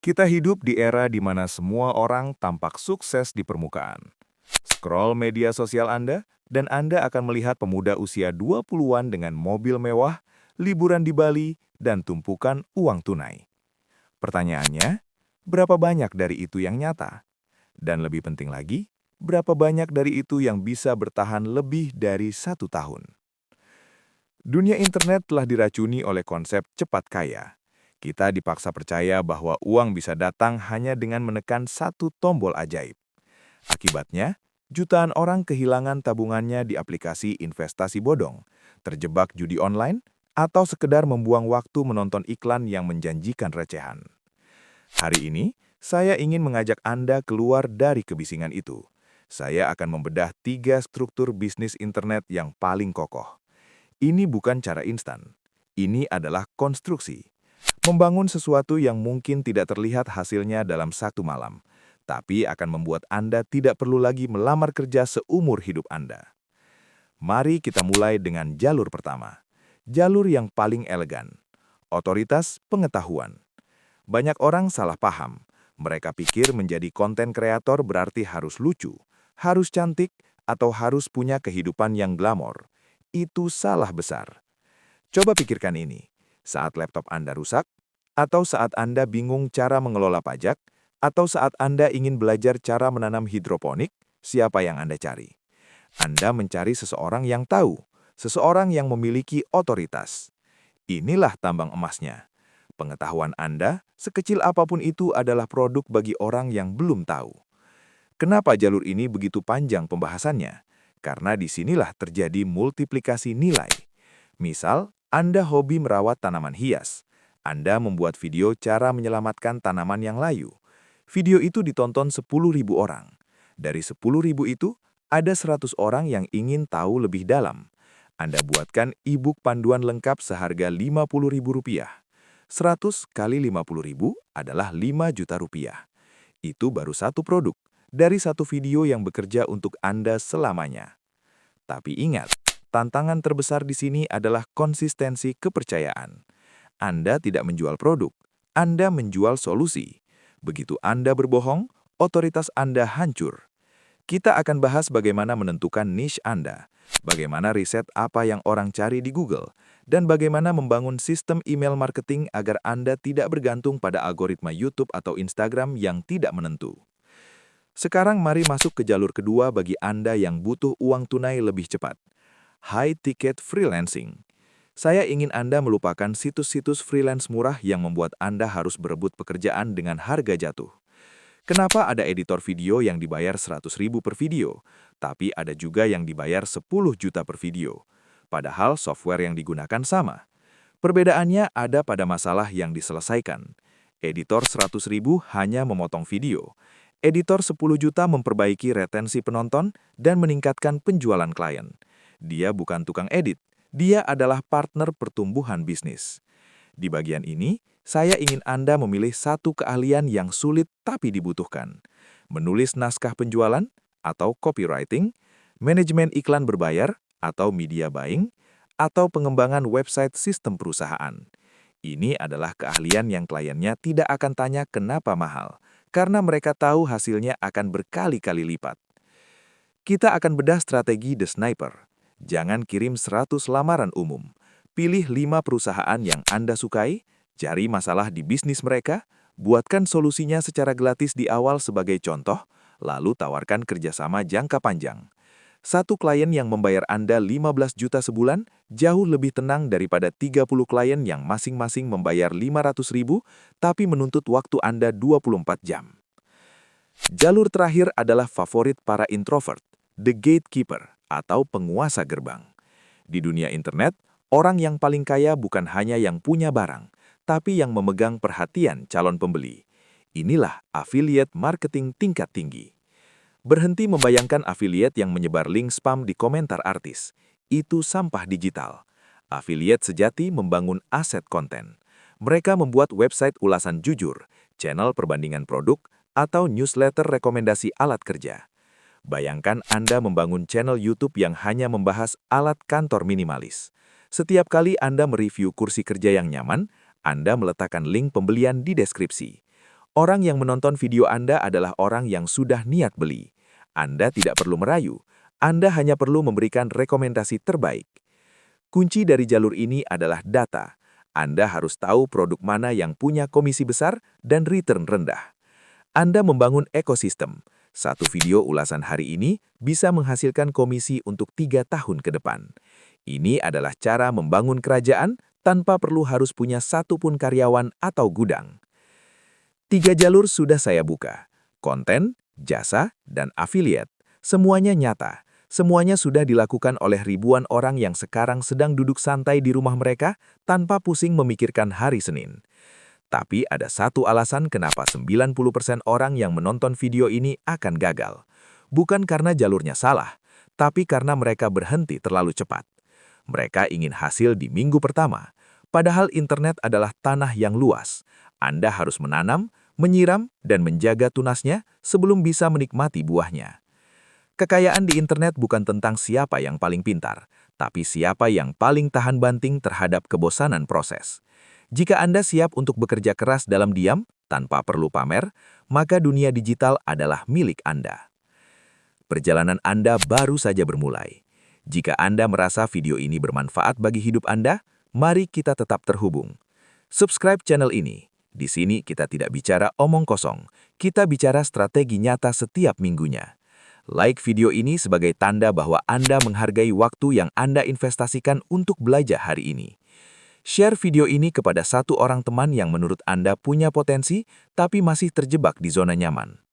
Kita hidup di era di mana semua orang tampak sukses di permukaan. Scroll media sosial Anda, dan Anda akan melihat pemuda usia 20-an dengan mobil mewah, liburan di Bali, dan tumpukan uang tunai. Pertanyaannya, berapa banyak dari itu yang nyata? Dan lebih penting lagi, berapa banyak dari itu yang bisa bertahan lebih dari 1 tahun? Dunia internet telah diracuni oleh konsep cepat kaya. Kita dipaksa percaya bahwa uang bisa datang hanya dengan menekan satu tombol ajaib. Akibatnya, jutaan orang kehilangan tabungannya di aplikasi investasi bodong, terjebak judi online, atau sekedar membuang waktu menonton iklan yang menjanjikan recehan. Hari ini, saya ingin mengajak Anda keluar dari kebisingan itu. Saya akan membedah 3 struktur bisnis internet yang paling kokoh. Ini bukan cara instan. Ini adalah konstruksi. Membangun sesuatu yang mungkin tidak terlihat hasilnya dalam 1 malam, tapi akan membuat Anda tidak perlu lagi melamar kerja seumur hidup Anda. Mari kita mulai dengan jalur pertama. Jalur yang paling elegan. Otoritas pengetahuan. Banyak orang salah paham. Mereka pikir menjadi konten kreator berarti harus lucu, harus cantik, atau harus punya kehidupan yang glamor. Itu salah besar. Coba pikirkan ini. Saat laptop Anda rusak, atau saat Anda bingung cara mengelola pajak, atau saat Anda ingin belajar cara menanam hidroponik, siapa yang Anda cari? Anda mencari seseorang yang tahu, seseorang yang memiliki otoritas. Inilah tambang emasnya. Pengetahuan Anda, sekecil apapun itu adalah produk bagi orang yang belum tahu. Kenapa jalur ini begitu panjang pembahasannya? Karena disinilah terjadi multiplikasi nilai. Misal, Anda hobi merawat tanaman hias. Anda membuat video cara menyelamatkan tanaman yang layu. Video itu ditonton 10.000 orang. Dari 10.000 itu, ada 100 orang yang ingin tahu lebih dalam. Anda buatkan e-book panduan lengkap seharga Rp50.000. 100 kali 50.000 adalah 5 juta rupiah. Itu baru satu produk dari satu video yang bekerja untuk Anda selamanya. Tapi ingat, tantangan terbesar di sini adalah konsistensi kepercayaan. Anda tidak menjual produk, Anda menjual solusi. Begitu Anda berbohong, otoritas Anda hancur. Kita akan bahas bagaimana menentukan niche Anda, bagaimana riset apa yang orang cari di Google, dan bagaimana membangun sistem email marketing agar Anda tidak bergantung pada algoritma YouTube atau Instagram yang tidak menentu. Sekarang mari masuk ke jalur kedua bagi Anda yang butuh uang tunai lebih cepat. High Ticket Freelancing. Saya ingin Anda melupakan situs-situs freelance murah yang membuat Anda harus berebut pekerjaan dengan harga jatuh. Kenapa ada editor video yang dibayar 100.000 per video, tapi ada juga yang dibayar 10 juta per video? Padahal software yang digunakan sama. Perbedaannya ada pada masalah yang diselesaikan. Editor 100.000 hanya memotong video. Editor 10 juta memperbaiki retensi penonton dan meningkatkan penjualan klien. Dia bukan tukang edit, dia adalah partner pertumbuhan bisnis. Di bagian ini, saya ingin Anda memilih satu keahlian yang sulit tapi dibutuhkan. Menulis naskah penjualan atau copywriting, manajemen iklan berbayar atau media buying, atau pengembangan website sistem perusahaan. Ini adalah keahlian yang kliennya tidak akan tanya kenapa mahal, karena mereka tahu hasilnya akan berkali-kali lipat. Kita akan bedah strategi The Sniper. Jangan kirim 100 lamaran umum. Pilih 5 perusahaan yang Anda sukai, cari masalah di bisnis mereka, buatkan solusinya secara gratis di awal sebagai contoh, lalu tawarkan kerjasama jangka panjang. Satu klien yang membayar Anda 15 juta sebulan jauh lebih tenang daripada 30 klien yang masing-masing membayar 500.000 tapi menuntut waktu Anda 24 jam. Jalur terakhir adalah favorit para introvert, the gatekeeper atau penguasa gerbang. Di dunia internet, orang yang paling kaya bukan hanya yang punya barang, tapi yang memegang perhatian calon pembeli. Inilah affiliate marketing tingkat tinggi. Berhenti membayangkan affiliate yang menyebar link spam di komentar artis. Itu sampah digital. Affiliate sejati membangun aset konten. Mereka membuat website ulasan jujur, channel perbandingan produk, atau newsletter rekomendasi alat kerja. Bayangkan Anda membangun channel YouTube yang hanya membahas alat kantor minimalis. Setiap kali Anda mereview kursi kerja yang nyaman, Anda meletakkan link pembelian di deskripsi. Orang yang menonton video Anda adalah orang yang sudah niat beli. Anda tidak perlu merayu, Anda hanya perlu memberikan rekomendasi terbaik. Kunci dari jalur ini adalah data. Anda harus tahu produk mana yang punya komisi besar dan return rendah. Anda membangun ekosistem. Satu video ulasan hari ini bisa menghasilkan komisi untuk 3 tahun ke depan. Ini adalah cara membangun kerajaan tanpa perlu harus punya satu pun karyawan atau gudang. 3 jalur sudah saya buka. Konten, jasa, dan affiliate. Semuanya nyata. Semuanya sudah dilakukan oleh ribuan orang yang sekarang sedang duduk santai di rumah mereka tanpa pusing memikirkan hari Senin. Tapi ada satu alasan kenapa 90% orang yang menonton video ini akan gagal. Bukan karena jalurnya salah, tapi karena mereka berhenti terlalu cepat. Mereka ingin hasil di minggu pertama. Padahal internet adalah tanah yang luas. Anda harus menanam, menyiram, dan menjaga tunasnya sebelum bisa menikmati buahnya. Kekayaan di internet bukan tentang siapa yang paling pintar, tapi siapa yang paling tahan banting terhadap kebosanan proses. Jika Anda siap untuk bekerja keras dalam diam, tanpa perlu pamer, maka dunia digital adalah milik Anda. Perjalanan Anda baru saja bermulai. Jika Anda merasa video ini bermanfaat bagi hidup Anda, mari kita tetap terhubung. Subscribe channel ini. Di sini kita tidak bicara omong kosong, kita bicara strategi nyata setiap minggunya. Like video ini sebagai tanda bahwa Anda menghargai waktu yang Anda investasikan untuk belajar hari ini. Share video ini kepada satu orang teman yang menurut Anda punya potensi tapi masih terjebak di zona nyaman.